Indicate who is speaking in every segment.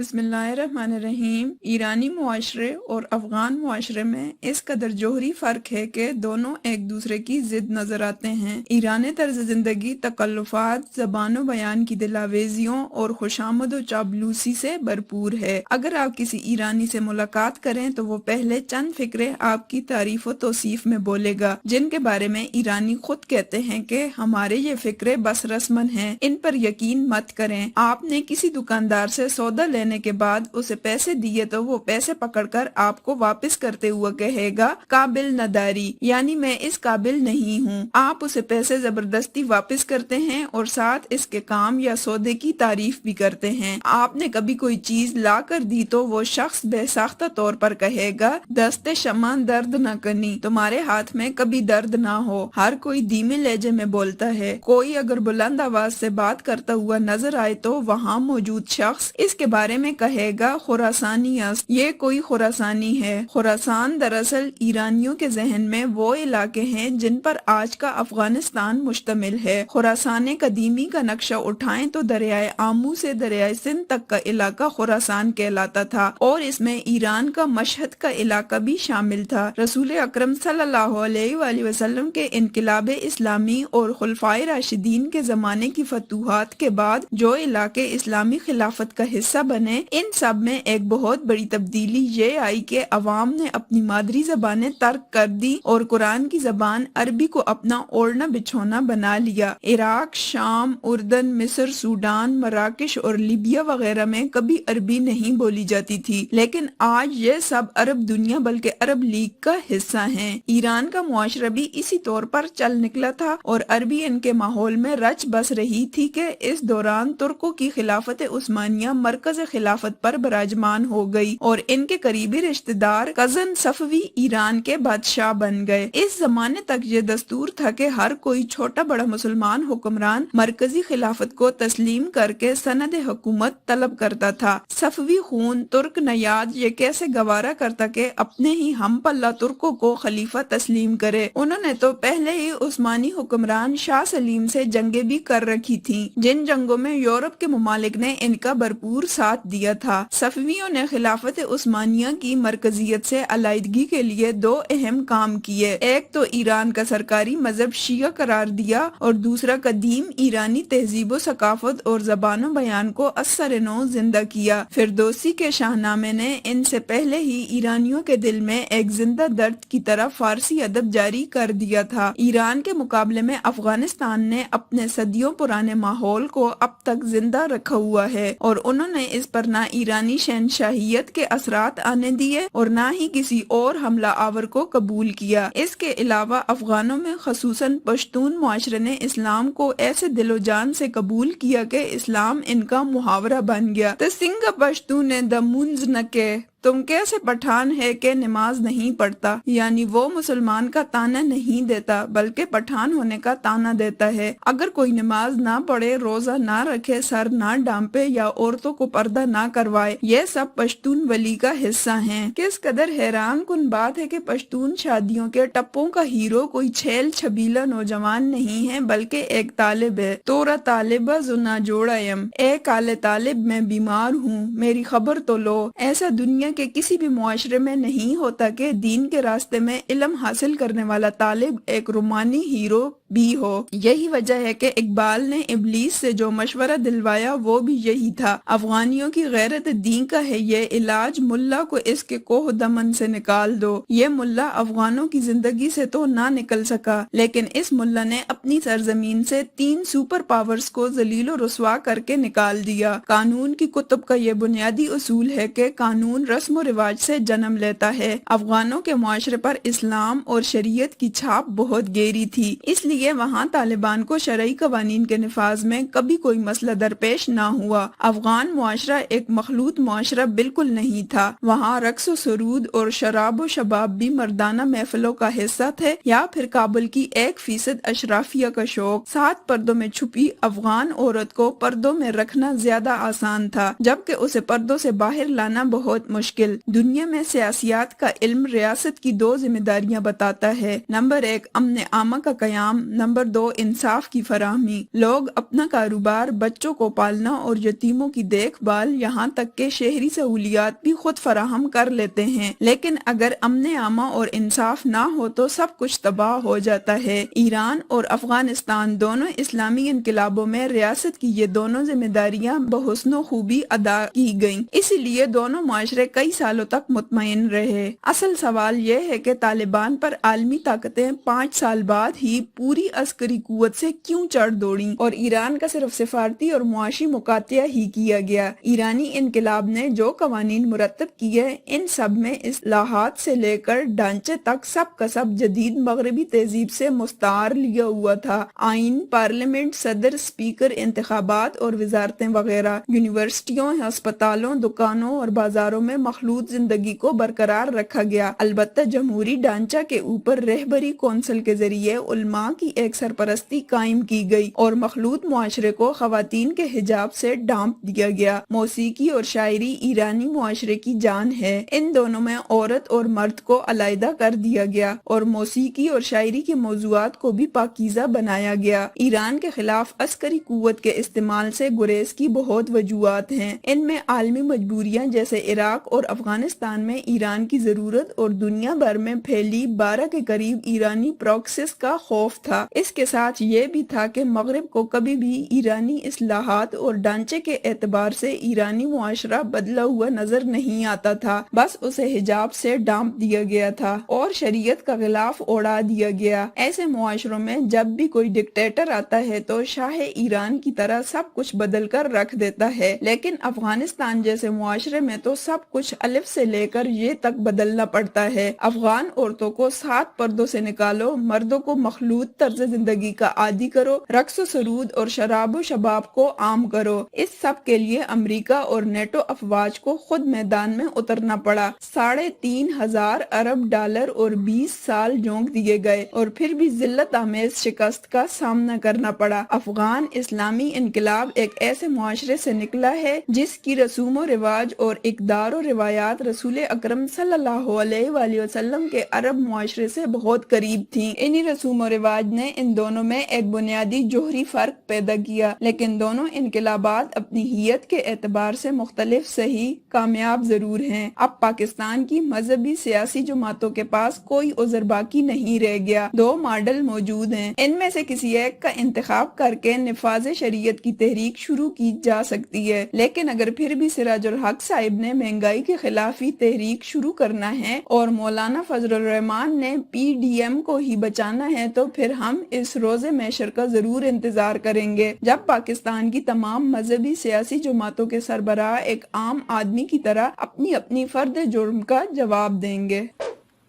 Speaker 1: بسم اللہ الرحمن الرحیم۔ ایرانی معاشرے اور افغان معاشرے میں اس قدر جوہری فرق ہے کہ دونوں ایک دوسرے کی ضد نظر آتے ہیں۔ ایرانی طرز زندگی تکلفات، زبان و بیان کی دلاویزیوں اور خوشامد و چاپلوسی سے بھرپور ہے۔ اگر آپ کسی ایرانی سے ملاقات کریں تو وہ پہلے چند فقرے آپ کی تعریف و توصیف میں بولے گا، جن کے بارے میں ایرانی خود کہتے ہیں کہ ہمارے یہ فقرے بس رسمن ہیں، ان پر یقین مت کریں۔ آپ نے کسی دکاندار سے سودا لینے کے بعد اسے پیسے دیے تو وہ پیسے پکڑ کر آپ کو واپس کرتے ہوئے کہے گا قابل نداری، یعنی میں اس قابل نہیں ہوں۔ آپ اسے پیسے زبردستی واپس کرتے ہیں اور ساتھ اس کے کام یا سودے کی تعریف بھی کرتے ہیں۔ آپ نے کبھی کوئی چیز لا کر دی تو وہ شخص بے ساختہ طور پر کہے گا دست شمع درد نہ کنی، تمہارے ہاتھ میں کبھی درد نہ ہو۔ ہر کوئی دھیمے لہجے میں بولتا ہے۔ کوئی اگر بلند آواز سے بات کرتا ہوا نظر آئے تو وہاں موجود شخص اس کے بارے میں کہے گا خراسانی است، یہ کوئی خراسانی ہے۔ خراسان دراصل ایرانیوں کے ذہن میں وہ علاقے ہیں جن پر آج کا افغانستان مشتمل ہے۔ خراسان قدیمی کا نقشہ اٹھائیں تو دریائے آمو سے دریائے سندھ تک کا علاقہ خراسان کہلاتا تھا اور اس میں ایران کا مشہد کا علاقہ بھی شامل تھا۔ رسول اکرم صلی اللہ علیہ وآلہ وسلم کے انقلاب اسلامی اور خلفائے راشدین کے زمانے کی فتوحات کے بعد جو علاقے اسلامی خلافت کا حصہ بنے، ان سب میں ایک بہت بڑی تبدیلی یہ آئی کہ عوام نے اپنی مادری زبانیں ترک کر دی اور قرآن کی زبان عربی کو اپنا اوڑھنا بچھونا بنا لیا۔ عراق، شام، اردن، مصر، سوڈان، مراکش اور لیبیا وغیرہ میں کبھی عربی نہیں بولی جاتی تھی، لیکن آج یہ سب عرب دنیا بلکہ عرب لیگ کا حصہ ہیں۔ ایران کا معاشرہ بھی اسی طور پر چل نکلا تھا اور عربی ان کے ماحول میں رچ بس رہی تھی کہ اس دوران ترکوں کی خلافت عثمانیہ مرکز خلافت پر براجمان ہو گئی اور ان کے قریبی رشتہ دار کزن صفوی ایران کے بادشاہ بن گئے۔ اس زمانے تک یہ دستور تھا کہ ہر کوئی چھوٹا بڑا مسلمان حکمران مرکزی خلافت کو تسلیم کر کے سند حکومت طلب کرتا تھا۔ صفوی خون ترک نیاد یہ کیسے گوارا کرتا کہ اپنے ہی ہم پلہ ترکوں کو خلیفہ تسلیم کرے؟ انہوں نے تو پہلے ہی عثمانی حکمران شاہ سلیم سے جنگیں بھی کر رکھی تھیں، جن جنگوں میں یورپ کے ممالک نے ان کا بھرپور ساتھ دیا تھا۔ صفویوں نے خلافت عثمانیہ کی مرکزیت سے علیحدگی کے لیے دو اہم کام کیے، ایک تو ایران کا سرکاری مذہب شیعہ قرار دیا اور دوسرا قدیم ایرانی تہذیب و ثقافت اور زبان و بیان کو اثر نو زندہ کیا۔ فردوسی کے شاہ نامے نے ان سے پہلے ہی ایرانیوں کے دل میں ایک زندہ درد کی طرح فارسی ادب جاری کر دیا تھا۔ ایران کے مقابلے میں افغانستان نے اپنے صدیوں پرانے ماحول کو اب تک زندہ رکھا ہوا ہے اور انہوں نے اس پر نہ ایرانی شہنشاہیت کے اثرات آنے دیے اور نہ ہی کسی اور حملہ آور کو قبول کیا۔ اس کے علاوہ افغانوں میں خصوصاً پشتون معاشرے نے اسلام کو ایسے دل و جان سے قبول کیا کہ اسلام ان کا محاورہ بن گیا۔ تو سنگھ پشتون دا مونز نہ کہ تم کیسے پٹھان ہے کہ نماز نہیں پڑھتا، یعنی وہ مسلمان کا تانا نہیں دیتا بلکہ پٹھان ہونے کا تانا دیتا ہے۔ اگر کوئی نماز نہ پڑھے، روزہ نہ رکھے، سر نہ ڈانپے یا عورتوں کو پردہ نہ کروائے، یہ سب پشتون ولی کا حصہ ہیں۔ کس قدر حیران کن بات ہے کہ پشتون شادیوں کے ٹپوں کا ہیرو کوئی چھیل چھبیلا نوجوان نہیں ہے بلکہ ایک طالب ہے۔ تورا طالبہ زنا جوڑایم، اے کالے طالب میں بیمار ہوں، میری خبر تو لو۔ ایسا دنیا کے کسی بھی معاشرے میں نہیں ہوتا کہ دین کے راستے میں علم حاصل کرنے والا طالب ایک رومانی ہیرو بھی ہو۔ یہی وجہ ہے کہ اقبال نے ابلیس سے جو مشورہ دلوایا وہ بھی یہی تھا۔ افغانیوں کی غیرت دین کا ہے یہ علاج، ملا کو اس کے کوہ دمن سے نکال دو۔ یہ ملا افغانوں کی زندگی سے تو نہ نکل سکا، لیکن اس ملا نے اپنی سرزمین سے 3 سپر پاورز کو ذلیل و رسوا کر کے نکال دیا۔ قانون کی کتب کا یہ بنیادی اصول ہے کہ قانون رسم و رواج سے جنم لیتا ہے۔ افغانوں کے معاشرے پر اسلام اور شریعت کی چھاپ بہت گہری تھی، اس لیے وہاں طالبان کو شرعی قوانین کے نفاذ میں کبھی کوئی مسئلہ درپیش نہ ہوا۔ افغان معاشرہ ایک مخلوط معاشرہ بالکل نہیں تھا، وہاں رقص و سرود اور شراب و شباب بھی مردانہ محفلوں کا حصہ تھے یا پھر کابل کی 1% اشرافیہ کا شوق۔ 7 پردوں میں چھپی افغان عورت کو پردوں میں رکھنا زیادہ آسان تھا، جبکہ اسے پردوں سے باہر لانا بہت مشکل۔ مشکل۔ دنیا میں سیاسیات کا علم ریاست کی دو ذمہ داریاں بتاتا ہے: نمبر 1 امن عامہ کا قیام، نمبر 2 انصاف کی فراہمی۔ لوگ اپنا کاروبار، بچوں کو پالنا اور یتیموں کی دیکھ بھال، یہاں تک کہ شہری سہولیات بھی خود فراہم کر لیتے ہیں، لیکن اگر امن عامہ اور انصاف نہ ہو تو سب کچھ تباہ ہو جاتا ہے۔ ایران اور افغانستان دونوں اسلامی انقلابوں میں ریاست کی یہ دونوں ذمہ داریاں بحسن و خوبی ادا کی گئیں، اسی لیے دونوں معاشرے کئی سالوں تک مطمئن رہے۔ اصل سوال یہ ہے کہ طالبان پر عالمی طاقتیں 5 سال بعد ہی پوری عسکری قوت سے کیوں چڑھ دوڑیں اور ایران کا صرف سفارتی اور معاشی مقاطعہ ہی کیا گیا۔ ایرانی انقلاب نے جو قوانین مرتب کیے، ان سب میں اصلاحات سے لے کر ڈھانچے تک سب کا سب جدید مغربی تہذیب سے مستعار لیا ہوا تھا۔ آئین، پارلیمنٹ، صدر، اسپیکر، انتخابات اور وزارتیں وغیرہ، یونیورسٹیوں، ہسپتالوں، دکانوں اور بازاروں میں مخلوط زندگی کو برقرار رکھا گیا۔ البتہ جمہوری ڈھانچہ کے اوپر رہبری کونسل کے ذریعے علماء کی ایک سرپرستی قائم کی گئی اور مخلوط معاشرے کو خواتین کے حجاب سے ڈھانپ دیا گیا۔ موسیقی اور شاعری ایرانی معاشرے کی جان ہے۔ ان دونوں میں عورت اور مرد کو علیحدہ کر دیا گیا اور موسیقی اور شاعری کے موضوعات کو بھی پاکیزہ بنایا گیا۔ ایران کے خلاف عسکری قوت کے استعمال سے گریز کی بہت وجوہات ہیں۔ ان میں عالمی مجبوریاں جیسے عراق اور افغانستان میں ایران کی ضرورت اور دنیا بھر میں پھیلی 12 کے قریب ایرانی پراکسیز کا خوف تھا۔ اس کے ساتھ یہ بھی تھا کہ مغرب کو کبھی بھی ایرانی اصلاحات اور ڈھانچے کے اعتبار سے ایرانی معاشرہ بدلا ہوا نظر نہیں آتا تھا، بس اسے حجاب سے ڈھانپ دیا گیا تھا اور شریعت کا غلاف اڑا دیا گیا۔ ایسے معاشروں میں جب بھی کوئی ڈکٹیٹر آتا ہے تو شاہ ایران کی طرح سب کچھ بدل کر رکھ دیتا ہے، لیکن افغانستان جیسے معاشرے میں تو سب کچھ الف سے لے کر یہ تک بدلنا پڑتا ہے۔ افغان عورتوں کو 7 پردوں سے نکالو، مردوں کو مخلوط طرز زندگی کا عادی کرو، رقص و سرود اور شراب و شباب کو عام کرو۔ اس سب کے لیے امریکہ اور نیٹو افواج کو خود میدان میں اترنا پڑا۔ 3,500 ارب ڈالر اور 20 سال جونک دیے گئے اور پھر بھی ذلت آمیز شکست کا سامنا کرنا پڑا۔ افغان اسلامی انقلاب ایک ایسے معاشرے سے نکلا ہے جس کی رسوم و رواج اور اقدار و روایات رسول اکرم صلی اللہ علیہ وآلہ وسلم کے عرب معاشرے سے بہت قریب تھیں۔ انہی رسوم و رواج نے ان دونوں میں ایک بنیادی جوہری فرق پیدا کیا، لیکن دونوں انقلابات اپنی ہیت کے اعتبار سے مختلف صحیح کامیاب ضرور ہیں۔ اب پاکستان کی مذہبی سیاسی جماعتوں کے پاس کوئی عذر باقی نہیں رہ گیا۔ 2 ماڈل موجود ہیں، ان میں سے کسی ایک کا انتخاب کر کے نفاذ شریعت کی تحریک شروع کی جا سکتی ہے، لیکن اگر پھر بھی سراج الحق صاحب نے مہنگائی کے خلاف ہی تحریک شروع کرنا ہے اور مولانا فضل الرحمان نے PDM کو ہی بچانا ہے تو پھر ہم اس روز محشر کا ضرور انتظار کریں گے، جب پاکستان کی تمام مذہبی سیاسی جماعتوں کے سربراہ ایک عام آدمی کی طرح اپنی اپنی فرد جرم کا جواب دیں گے۔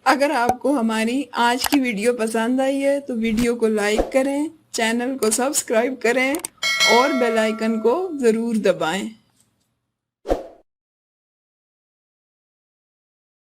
Speaker 1: اگر آپ کو ہماری آج کی ویڈیو پسند آئی ہے تو ویڈیو کو لائک کریں، چینل کو سبسکرائب کریں اور بیل آئیکن کو ضرور دبائیں۔